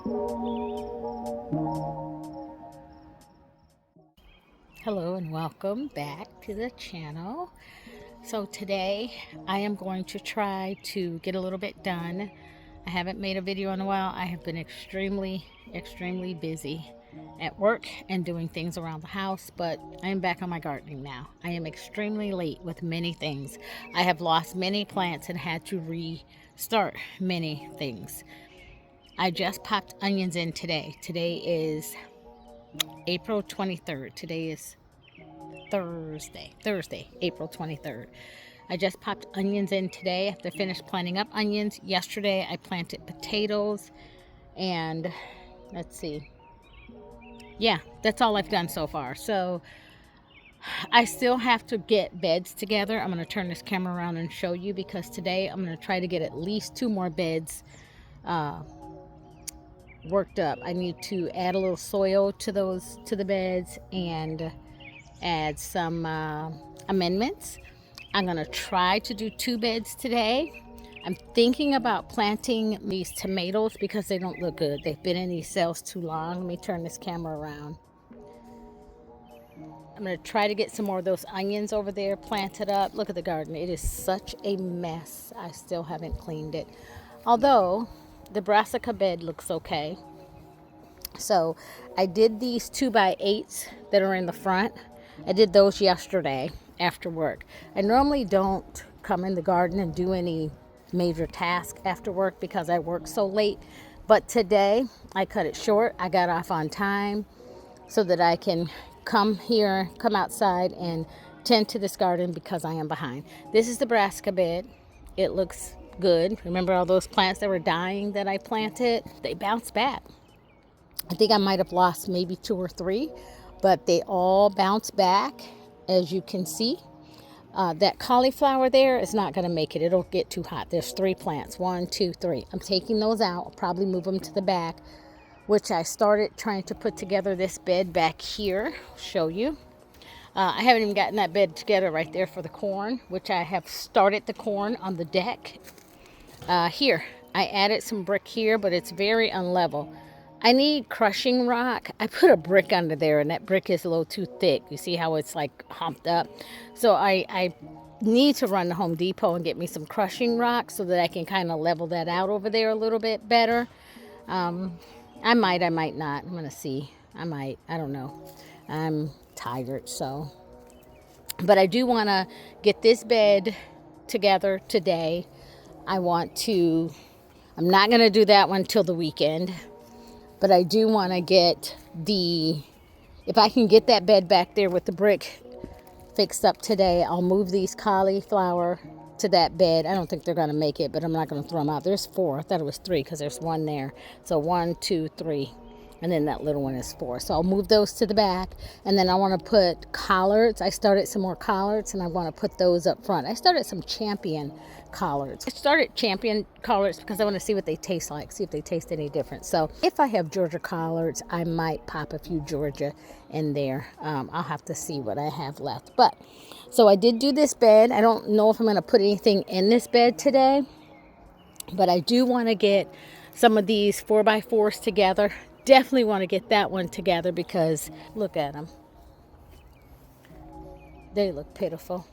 Hello and welcome back to the channel. So today I am going to try to get a little bit done. I haven't made a video in a while. I have been extremely busy at work and doing things around the house, but I am back on my gardening now. I am extremely late with many things. I have lost many plants and had to restart many things. I just popped onions in today. Today is April 23rd. Today is Thursday, April 23rd. I just popped onions in today after I finished planting up onions. Yesterday I planted potatoes, and let's see. Yeah, that's all I've done so far. So I still have to get beds together. I'm going to turn this camera around and show you, because today I'm going to try to get at least 2 more beds worked up. I need to add a little soil to the beds and add some amendments. I'm gonna try to do 2 beds today. I'm thinking about planting these tomatoes because they don't look good. They've been in these cells too long. Let me turn this camera around. I'm gonna try to get some more of those onions over there planted up. Look at the garden. It is such a mess. I still haven't cleaned it. Although the brassica bed looks okay. So I did these 2x8s that are in the front. I did those yesterday after work. I normally don't come in the garden and do any major task after work because I work so late. But today I cut it short. I got off on time so that I can come outside and tend to this garden because I am behind. This is the brassica bed. It looks good. Remember all those plants that were dying that I planted? They bounced back. I think I might have lost maybe 2 or 3, but they all bounce back, as you can see. That cauliflower there is not going to make it. It'll get too hot. There's 3 plants. 1, 2, 3. I'm taking those out. I'll probably move them to the back, which I started trying to put together this bed back here. I'll show you. I haven't even gotten that bed together right there for the corn, which I have started the corn on the deck. Here, I added some brick here, but it's very unlevel. I need crushing rock. I put a brick under there, and that brick is a little too thick. You see how it's like humped up? So I need to run to Home Depot and get me some crushing rock so that I can kind of level that out over there a little bit better. I might not. I'm going to see. I might. I don't know. I'm tired, so. But I do want to get this bed together today. I'm not going to do that one till the weekend. But I do want to get if I can get that bed back there with the brick fixed up today, I'll move these cauliflower to that bed. I don't think they're going to make it, but I'm not going to throw them out. There's 4. I thought it was 3 because there's 1 there. So 1, 2, 3. And then that little one is 4. So I'll move those to the back. And then I want to put collards. I started some more collards, and I want to put those up front. I started some champion collards. I started champion collards because I want to see what they taste like, see if they taste any different. So if I have Georgia collards, I might pop a few Georgia in there. I'll have to see what I have left. But so I did do this bed. I don't know if I'm going to put anything in this bed today, but I do want to get some of these 4x4s together. Definitely want to get that one together because look at them. They look pitiful.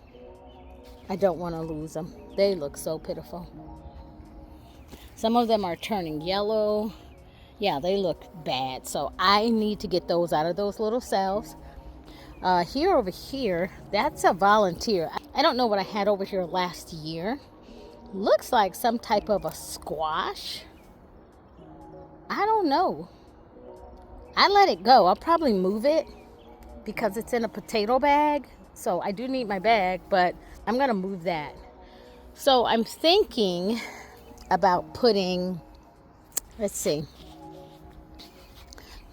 I don't want to lose them. They look so pitiful. Some of them are turning yellow. Yeah, they look bad. So I need to get those out of those little cells. Over here, that's a volunteer. I don't know what I had over here last year. Looks like some type of a squash. I don't know. I let it go. I'll probably move it because it's in a potato bag. So I do need my bag, but I'm going to move that. So I'm thinking about putting, let's see.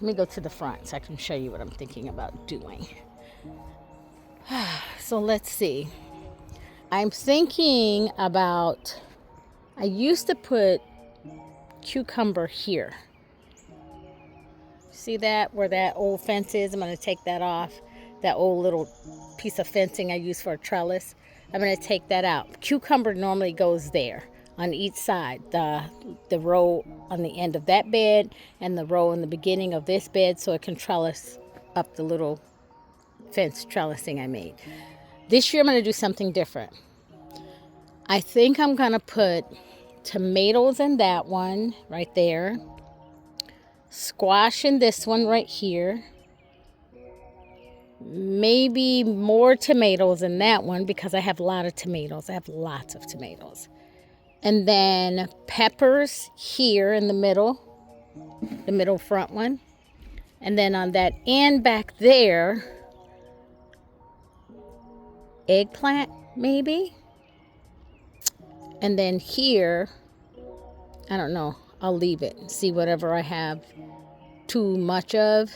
Let me go to the front so I can show you what I'm thinking about doing. So let's see. I'm thinking about, I used to put cucumber here. See that, where that old fence is? I'm going to take that off. That old little piece of fencing I use for a trellis. I'm going to take that out. Cucumber normally goes there on each side. The row on the end of that bed and the row in the beginning of this bed, so it can trellis up the little fence trellising I made. This year I'm going to do something different. I think I'm going to put tomatoes in that one right there, squash in this one right here, maybe more tomatoes in that one because I have a lot of tomatoes. I have lots of tomatoes. And then peppers here in the middle front one. And then on that end back there, eggplant maybe. And then here, I don't know, I'll leave it. See whatever I have too much of.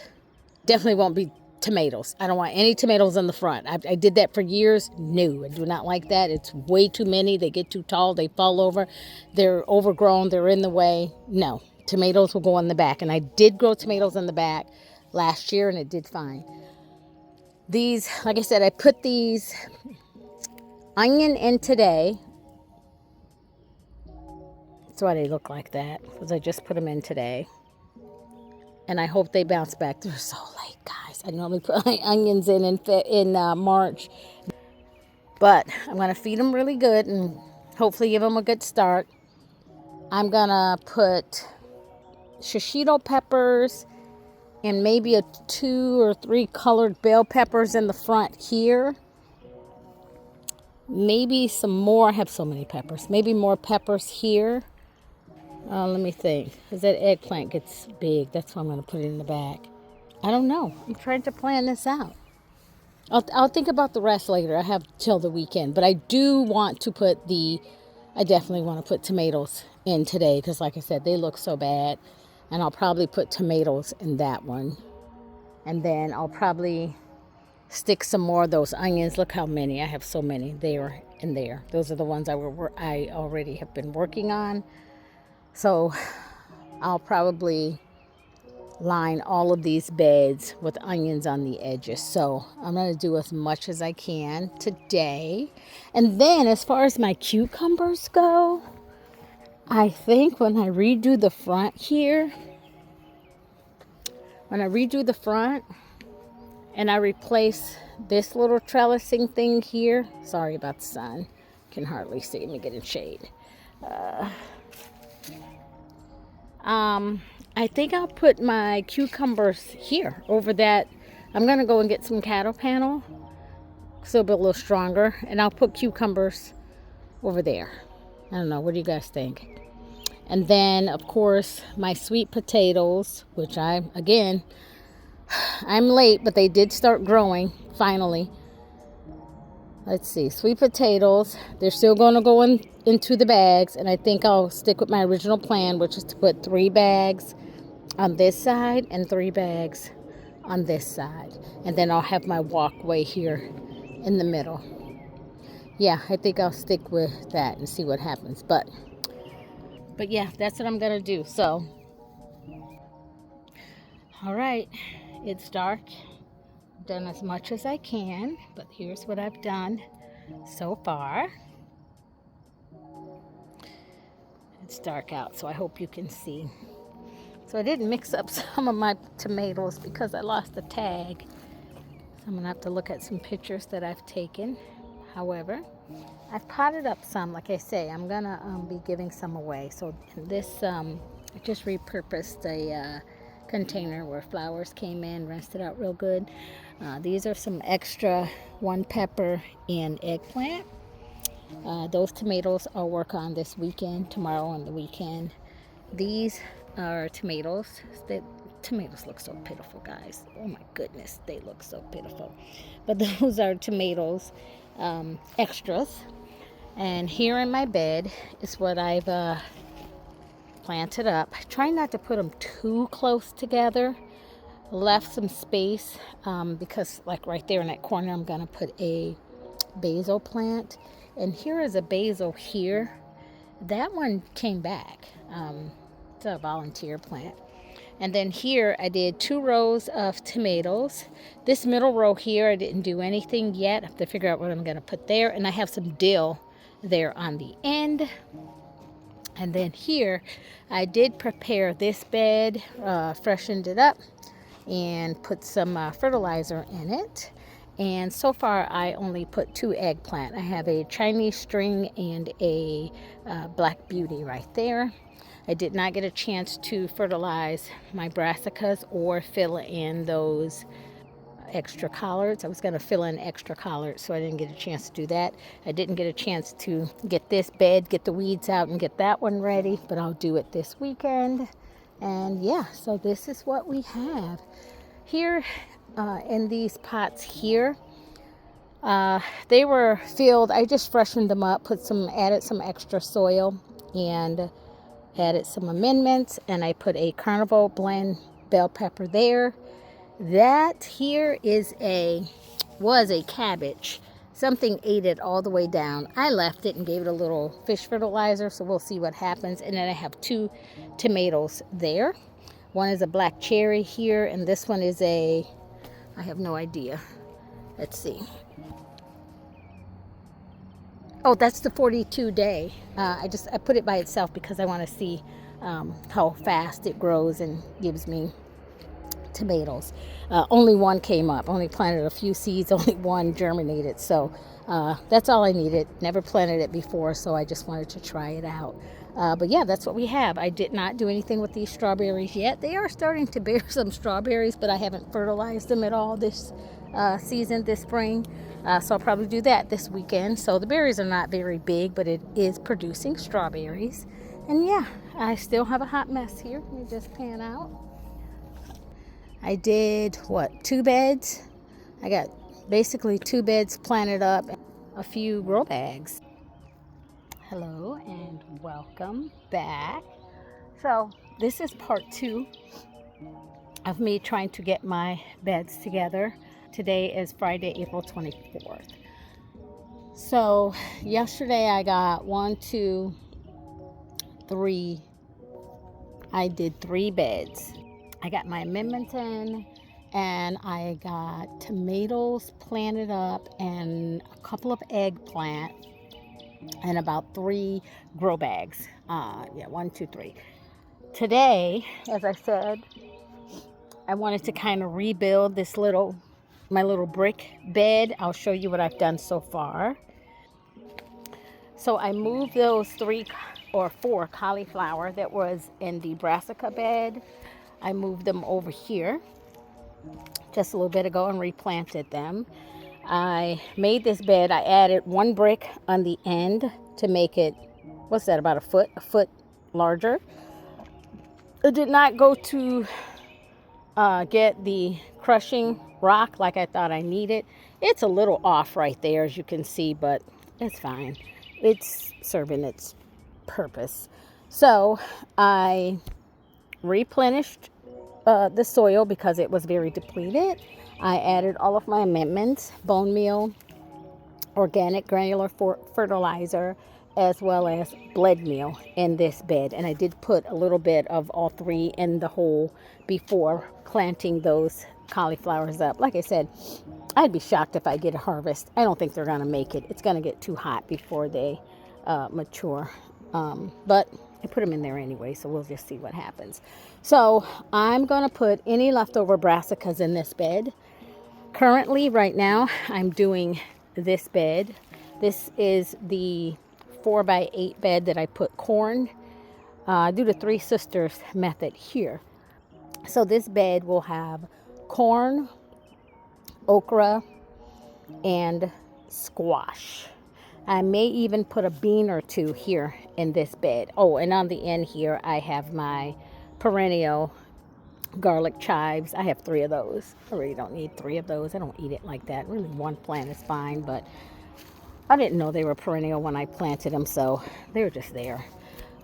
Definitely won't be tomatoes. I don't want any tomatoes on the front. I did that for years. No, I do not like that. It's way too many. They get too tall. They fall over. They're overgrown. They're in the way. No, tomatoes will go on the back. And I did grow tomatoes on the back last year, and it did fine. These, like I said, I put these onion in today. That's why they look like that, because I just put them in today. And I hope they bounce back. They're so late, guys. I normally put my onions in March. But I'm going to feed them really good and hopefully give them a good start. I'm going to put shishito peppers and maybe 2 or 3 colored bell peppers in the front here. Maybe some more. I have so many peppers. Maybe more peppers here. Let me think. Because that eggplant gets big. That's why I'm going to put it in the back. I don't know. I'm trying to plan this out. I'll think about the rest later. I have till the weekend. But I do want to put I definitely want to put tomatoes in today. Because like I said, they look so bad. And I'll probably put tomatoes in that one. And then I'll probably stick some more of those onions. Look how many. I have so many there and there. Those are the ones I already have been working on. So I'll probably line all of these beds with onions on the edges. So I'm going to do as much as I can today. And then as far as my cucumbers go, I think when I redo the front here, and I replace this little trellising thing here. Sorry about the sun. Can hardly see. Let me get in shade. I think I'll put my cucumbers here over that. I'm going to go and get some cattle panel so it'll be a little stronger. And I'll put cucumbers over there. I don't know. What do you guys think? And then, of course, my sweet potatoes, which I'm late, but they did start growing finally. Let's see, sweet potatoes. They're still going to go into the bags, and I think I'll stick with my original plan, which is to put 3 bags on this side and 3 bags on this side. And then I'll have my walkway here in the middle. Yeah, I think I'll stick with that and see what happens. But yeah, that's what I'm going to do. So, all right, it's dark. Done as much as I can, but here's what I've done so far. It's dark out, so I hope you can see. So I didn't mix up some of my tomatoes because I lost the tag. So I'm gonna have to look at some pictures that I've taken. However, I've potted up some. Like I say, I'm gonna be giving some away. So in this, I just repurposed a container where flowers came in, rinsed it out real good. These are some extra 1 pepper and eggplant. Those tomatoes I'll work on this weekend, tomorrow on the weekend. These are tomatoes. Tomatoes look so pitiful, guys. Oh my goodness, they look so pitiful. But those are tomatoes, extras. And here in my bed is what I've planted up. Try not to put them too close together. Left some space because like right there in that corner I'm gonna put a basil plant, and here is a basil here. That one came back. It's a volunteer plant. And then here I did 2 rows of tomatoes. This middle row here I didn't do anything yet. I have to figure out what I'm gonna put there, and I have some dill there on the end. And then here, I did prepare this bed, freshened it up, and put some fertilizer in it. And so far, I only put 2 eggplant. I have a Chinese string and a Black Beauty right there. I did not get a chance to fertilize my brassicas or fill in those extra collards. I was going to fill in extra collards, so I didn't get a chance to do that. I didn't get a chance to get this bed, get the weeds out, and get that one ready, but I'll do it this weekend. And yeah, so this is what we have here in these pots here. They were filled. I just freshened them up, added some extra soil, and added some amendments, and I put a Carnival blend bell pepper there. That here was a cabbage. Something ate it all the way down. I left it and gave it a little fish fertilizer, so we'll see what happens. And then I have 2 tomatoes there. One is a black cherry here, and this one is I have no idea. Let's see. Oh, that's the 42 day. I put it by itself because I want to see how fast it grows and gives me tomatoes. Only one came up. Only planted a few seeds. Only one germinated. So that's all I needed. Never planted it before, so I just wanted to try it out. But yeah, that's what we have. I did not do anything with these strawberries yet. They are starting to bear some strawberries, but I haven't fertilized them at all this season, this spring. So I'll probably do that this weekend. So the berries are not very big, but it is producing strawberries. And yeah, I still have a hot mess here. Let me just pan out. I did, 2 beds? I got basically 2 beds planted up, a few grow bags. Hello and welcome back. So this is part 2 of me trying to get my beds together. Today is Friday, April 24th. So yesterday I got 1, 2, 3. I did 3 beds. I got my amendments in, and I got tomatoes planted up, and a couple of eggplant, and about 3 grow bags. 1, 2, 3. Today, as I said, I wanted to kind of rebuild my little brick bed. I'll show you what I've done so far. So I moved those 3 or 4 cauliflower that was in the brassica bed. I moved them over here just a little bit ago and replanted them. I made this bed. I added 1 brick on the end to make it, what's that, about a foot larger. It did not go to get the crushing rock like I thought I needed. It's a little off right there, as you can see, but it's fine. It's serving its purpose. So I replenished the soil because it was very depleted. I added all of my amendments, bone meal, organic granular fertilizer, as well as blend meal in this bed. And I did put a little bit of all 3 in the hole before planting those cauliflowers up. Like I said, I'd be shocked if I get a harvest. I don't think they're going to make it. It's going to get too hot before they mature. But I put them in there anyway, so we'll just see what happens. So I'm going to put any leftover brassicas in this bed. Currently, right now, I'm doing this bed. This is the 4x8 bed that I put corn. I do the 3 sisters method here. So this bed will have corn, okra, and squash. I may even put a bean or 2 here in this bed. Oh, and on the end here, I have my perennial garlic chives. I have 3 of those. I really don't need 3 of those. I don't eat it like that. Really, 1 plant is fine, but I didn't know they were perennial when I planted them, so they were just there.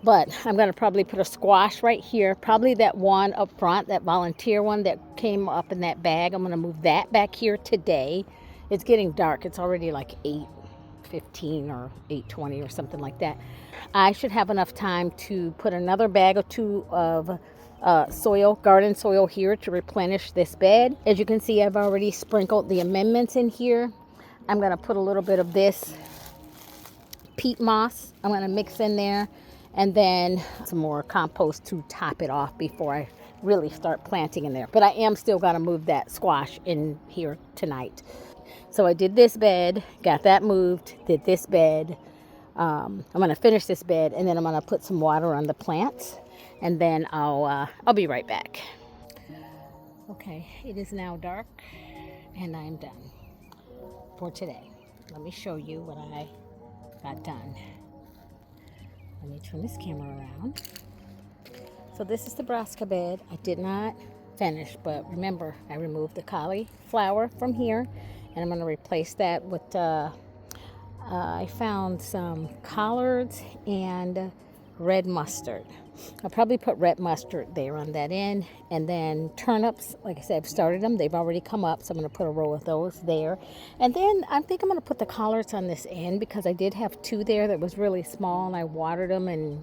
But I'm going to probably put a squash right here. Probably that one up front, that volunteer one that came up in that bag. I'm going to move that back here today. It's getting dark. It's already like 8:15 or 8:20 or something like that. I should have enough time to put another bag or 2 of soil, garden soil here to replenish this bed. As you can see, I've already sprinkled the amendments in here. I'm going to put a little bit of this peat moss. I'm going to mix in there. and then some more compost to top it off before I really start planting in there. But I am still going to move that squash in here tonight. So I did this bed, got that moved, did this bed. I'm going to finish this bed, and then I'm going to put some water on the plants, and then I'll be right back. Okay, it is now dark, and I'm done for today. Let me show you what I got done. Let me turn this camera around. So this is the brassica bed. I did not finish, but remember, I removed the cauliflower from here, and I'm going to replace that with, I found some collards and red mustard. I'll probably put red mustard there on that end, and then turnips, like I said, I've started them. They've already come up, so I'm going to put a row of those there. And then I think I'm going to put the collards on this end because I did have two there that was really small, and I watered them and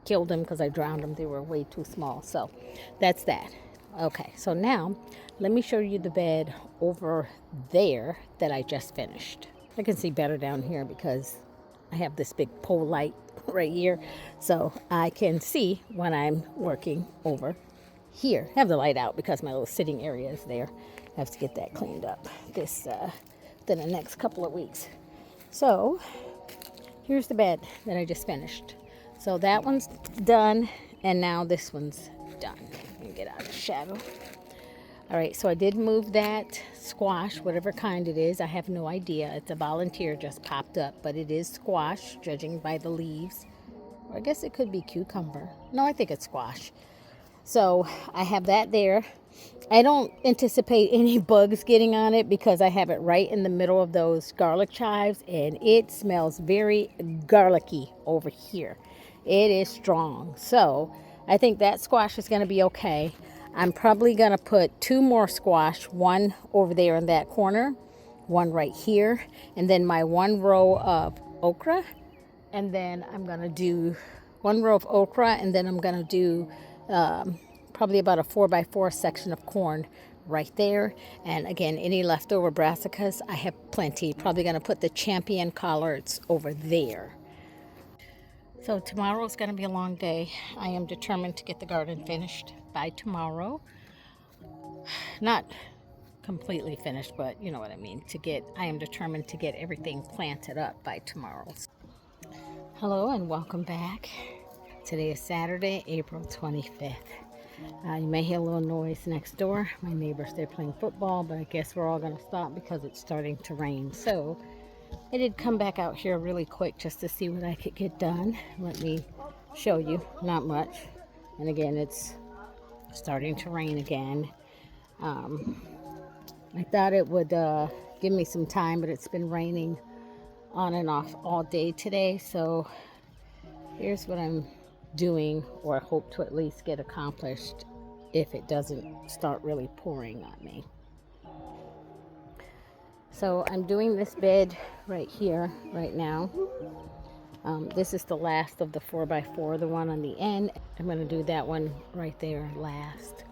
killed them because I drowned them. They were way too small. So that's that. Okay, so now let me show you the bed over there that I just finished. I can see better down here because I have this big pole light right here, so I can see when I'm working over here. I have the light out because my little sitting area is there. I have to get that cleaned up this within the next couple of weeks. So here's the bed that I just finished. So that one's done, and now this one's done. Let me get out of the shadow. All right, so I did move that squash, whatever kind it is. I have no idea. It's a volunteer just popped up, but it is squash, judging by the leaves. Or I guess it could be cucumber. No, I think it's squash. So I have that there. I don't anticipate any bugs getting on it because I have it right in the middle of those garlic chives, and it smells very garlicky over here. It is strong. So I think that squash is going to be okay. I'm probably going to put two more squash, one over there in that corner, one right here, and then my one row of okra. And then I'm going to do one row of okra, and then I'm going to do probably about a 4x4 section of corn right there. And again, any leftover brassicas, I have plenty. Probably going to put the champion collards over there. So tomorrow's going to be a long day. I am determined to get the garden finished by tomorrow. Not completely finished, but you know what I mean. I am determined to get everything planted up by tomorrow. Hello and welcome back. Today is Saturday, April 25th. You may hear a little noise next door. My neighbors, they're playing football, but I guess we're all going to stop because it's starting to rain. So I did come back out here really quick just to see what I could get done. Let me show you. Not much. And again, it's starting to rain again. I thought it would give me some time, but it's been raining on and off all day today. So here's what I'm doing, or hope to at least get accomplished if it doesn't start really pouring on me. So I'm doing this bed right here, right now. This is the last of the 4x4, the one on the end. I'm going to do that one right there last.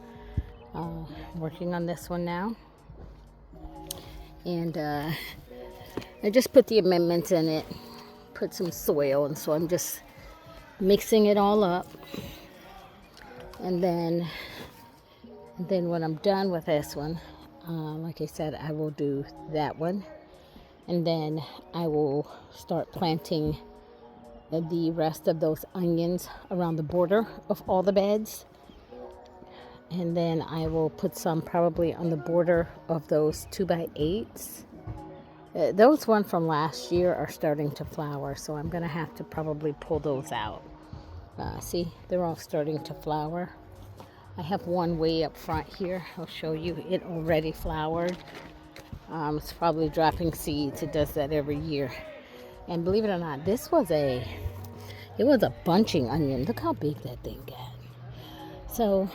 Working on this one now. And I just put the amendments in it, put some soil, and so I'm just mixing it all up. And then when I'm done with this one, like I said, I will do that one, and then I will start planting the rest of those onions around the border of all the beds, and then I will put some probably on the border of those 2x8s. Those one from last year are starting to flower, so I'm gonna have to probably pull those out. See, they're all starting to flower. I have one way up front here. I'll show you. It already flowered. It's probably dropping seeds. It does that every year. And believe it or not, it was a bunching onion. Look how big that thing got. So,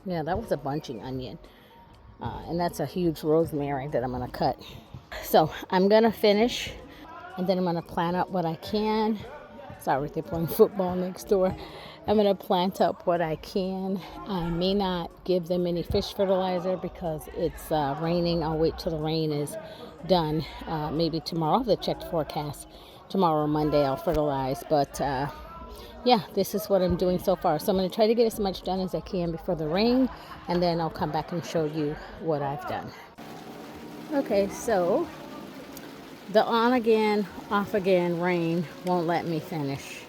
yeah, that was a bunching onion. And that's a huge rosemary that I'm going to cut. So, I'm going to finish, and then I'm going to plant up what I can. Sorry, they're playing football next door. I'm going to plant up what I can. I may not give them any fish fertilizer because it's raining. I'll wait till the rain is done. Maybe tomorrow. I'll have to check the forecast. Tomorrow or Monday I'll fertilize. But yeah, this is what I'm doing so far. So I'm going to try to get as much done as I can before the rain, and then I'll come back and show you what I've done. Okay, so the on again, off again rain won't let me finish.